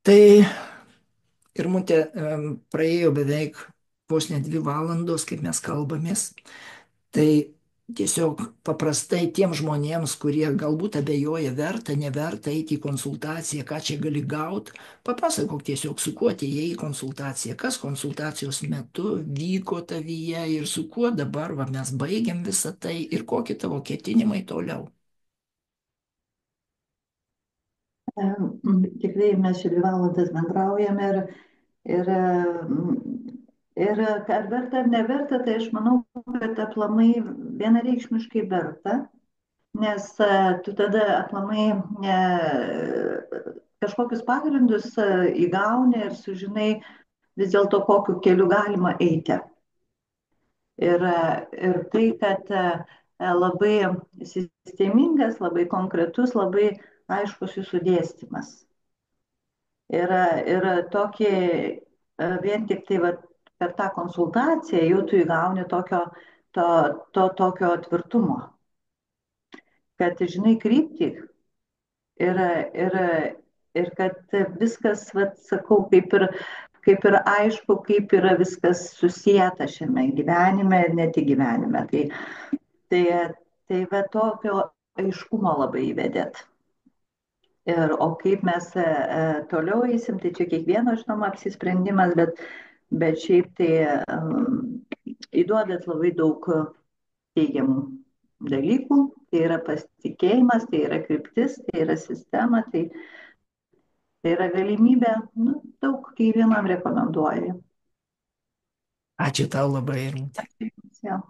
Tai Irmutė, praėjo beveik vos ne 2 valandos, kaip mes kalbamės. Tai tiesiog paprastai tiem žmonėms, kurie galbūt abejoja, verta, neverta eiti į konsultaciją, ką čia gali gauti, papasakok tiesiog, su kuo atėjai į konsultaciją, kas konsultacijos metu vyko tavyje ir su kuo dabar va, mes baigiam visą tai ir kokie tavo ketinimai toliau. Tikrai mes čia 2 valandas bendraujame ir, ir ar verta ar neverta, tai aš manau, kad aplamai vienareikšmiškai verta, nes tu tada aplamai kažkokius pagrindus įgauni ir sužinai vis dėlto, kokiu keliu galima eiti. Ir tai, kad labai sistemingas, labai konkretus, labai aiškus jūsų dėstymas. Ir tokį vien tik tai va, per tą konsultaciją jau tu įgauni tokio tvirtumo, kad žinai kryptį ir, ir, ir kad viskas, va, sakau, kaip ir aišku, kaip yra viskas susijęta šiame gyvenime ir ne tik gyvenime. Tai, tai va tokio aiškumo labai įvedėt. O kaip mes toliau eisim, tai čia kiekvieno, žinoma, apsisprendimas, bet šiaip tai įduodat labai daug teigiamų dalykų. Tai yra pasitikėjimas, tai yra kryptis, tai yra sistema, tai yra galimybė, nu, daug kiekvienam rekomenduoju. Ačiū tau labai, Irmutė. Jo.